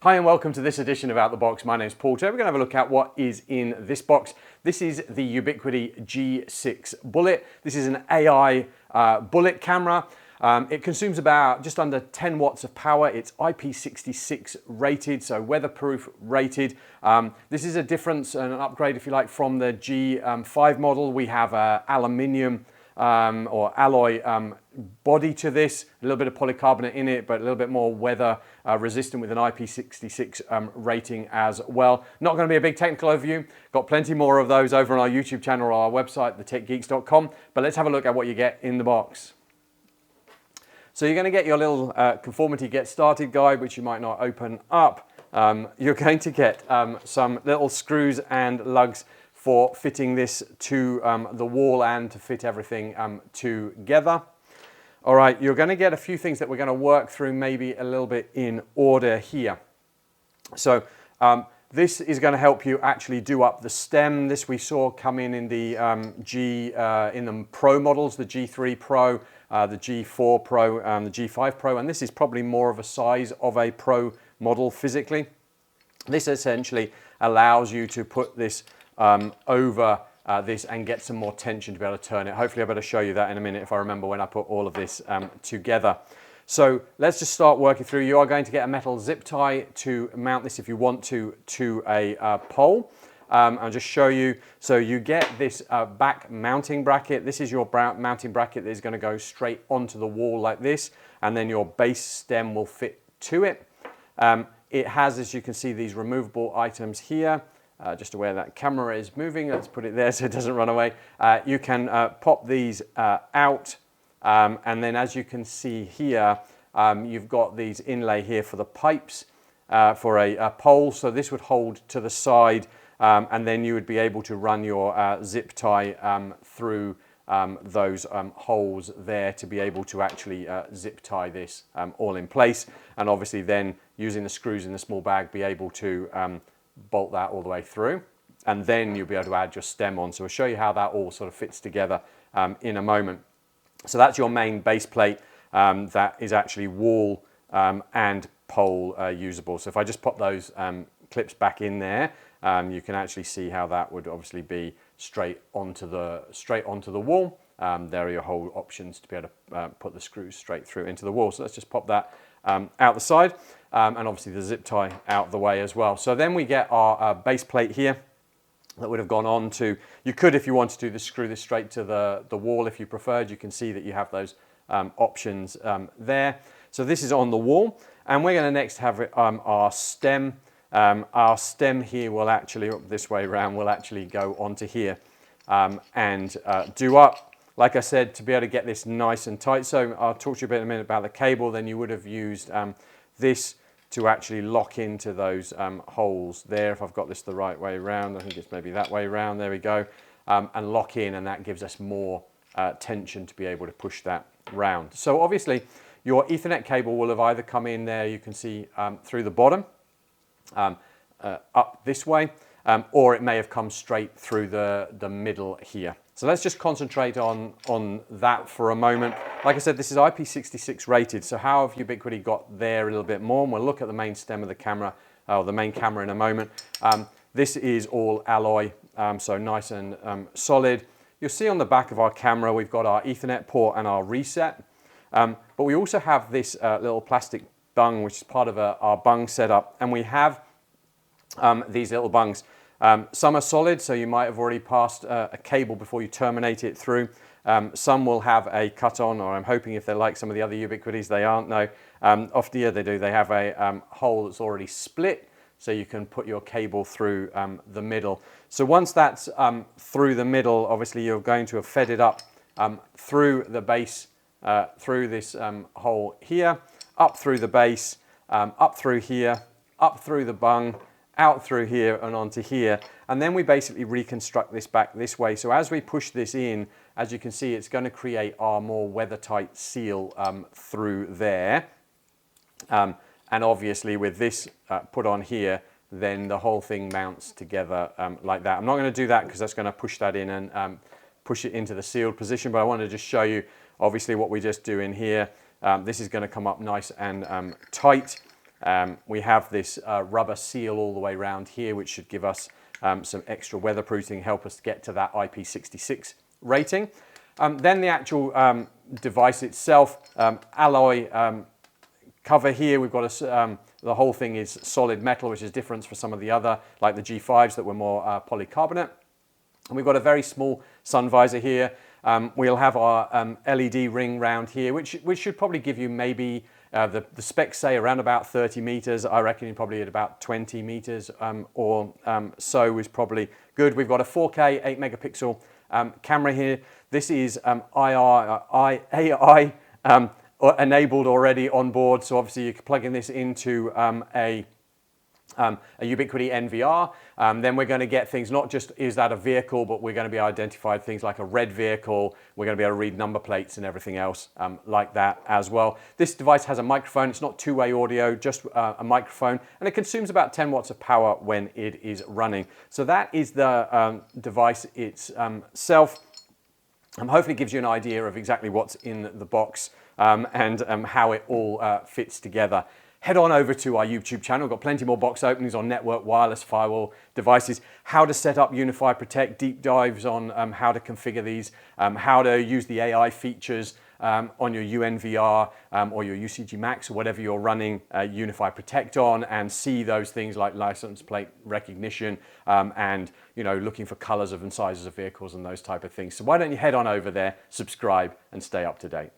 Hi and welcome to this edition of Out the Box. My name is Paul. Today we're going to have a look at what is in this box. This is the Ubiquiti G6-Bullet. This is an AI bullet camera. It consumes about just under 10 watts of power. It's IP66 rated, so weatherproof rated. This is a difference and an upgrade, if you like, from the G5 model. We have aluminium or alloy body to this, a little bit of polycarbonate in it, but a little bit more weather resistant with an IP66 rating as well. Not going to be a big technical overview. Got plenty more of those over on our YouTube channel or our website, thetechgeeks.com. But let's have a look at what you get in the box. So you're going to get your little conformity get started guide, which you might not open up. You're going to get some little screws and lugs for fitting this to the wall and to fit everything together. All right, you're going to get a few things that we're going to work through maybe a little bit in order here. So this is going to help you actually do up the stem. This we saw come in the in the Pro models, the G3 Pro, the G4 Pro, the G5 Pro, and this is probably more of a size of a Pro model physically. This essentially allows you to put this over this and get some more tension to be able to turn it. Hopefully I'll be able to show you that in a minute if I remember when I put all of this together. So let's just start working through. You are going to get a metal zip tie to mount this if you want to a pole. I'll just show you. So you get this back mounting bracket. This is your mounting bracket that is going to go straight onto the wall like this, and then your base stem will fit to it. It has, as you can see, these removable items here. Just where that camera is moving, let's put it there so it doesn't run away. You can pop these out, and then as you can see here, you've got these inlay here for the pipes for a pole. So this would hold to the side, and then you would be able to run your zip tie through those holes there to be able to actually zip tie this all in place, and obviously then using the screws in the small bag be able to bolt that all the way through, and then you'll be able to add your stem on. So we'll show you how that all sort of fits together in a moment. So that's your main base plate that is actually wall and pole usable. So if I just pop those clips back in there, you can actually see how that would obviously be straight onto the wall. There are your whole options to be able to put the screws straight through into the wall. So let's just pop that out the side. And obviously the zip tie out the way as well. So then we get our base plate here that would have gone on to, you could, if you wanted to, screw this straight to the wall if you preferred. You can see that you have those options there. So this is on the wall, and we're going to next have our stem. Our stem here will actually, this way around, will actually go onto here and do up. Like I said, to be able to get this nice and tight. So I'll talk to you a bit in a minute about the cable. Then you would have used this to actually lock into those holes there. If I've got this the right way around, I think it's maybe that way around, there we go, and lock in, and that gives us more tension to be able to push that round. So obviously your Ethernet cable will have either come in there, you can see through the bottom, up this way, or it may have come straight through the middle here. So let's just concentrate on that for a moment. Like I said, this is IP66 rated, so how have Ubiquiti got there a little bit more? And we'll look at the main stem of the camera, or the main camera in a moment. This is all alloy, so nice and solid. You'll see on the back of our camera, we've got our Ethernet port and our reset. But we also have this little plastic bung, which is part of our bung setup. And we have these little bungs. Some are solid, so you might have already passed a cable before you terminate it through. Some will have a cut on, or I'm hoping if they're like some of the other Ubiquitis, they aren't. No, often yeah, they do. They have a hole that's already split, so you can put your cable through the middle. So once that's through the middle, obviously you're going to have fed it up through the base, through this hole here, up through the base, up through here, up through the bung, out through here and onto here, and then we basically reconstruct this back this way. So as we push this in, as you can see, it's going to create our more weather-tight seal through there. And obviously with this put on here, then the whole thing mounts together like that. I'm not going to do that because that's going to push that in and push it into the sealed position, but I want to just show you obviously what we just do in here. This is going to come up nice and tight. We have this rubber seal all the way around here, which should give us some extra weatherproofing, help us get to that IP66 rating. Then the actual device itself, alloy cover here. We've got the whole thing is solid metal, which is different for some of the other, like the G5s that were more polycarbonate. And we've got a very small sun visor here. We'll have our LED ring round here, which should probably give you maybe, the specs say around about 30 meters. I reckon you're probably at about 20 meters or so is probably good. We've got a 4K 8 megapixel camera here. This is AI enabled already on board. So obviously you're plugging this into a Ubiquiti NVR. Then we're going to get things, not just is that a vehicle, but we're going to be identified things like a red vehicle. We're going to be able to read number plates and everything else like that as well. This device has a microphone. It's not two-way audio, just a microphone, and it consumes about 10 watts of power when it is running. So that is the device itself. Hopefully gives you an idea of exactly what's in the box and how it all fits together. Head on over to our YouTube channel. We've got plenty more box openings on network, wireless, firewall devices, how to set up Unify Protect, deep dives on how to configure these, how to use the AI features on your UNVR or your UCG Max or whatever you're running Unify Protect on, and see those things like license plate recognition and looking for colors of and sizes of vehicles and those type of things. So why don't you head on over there, subscribe, and stay up to date.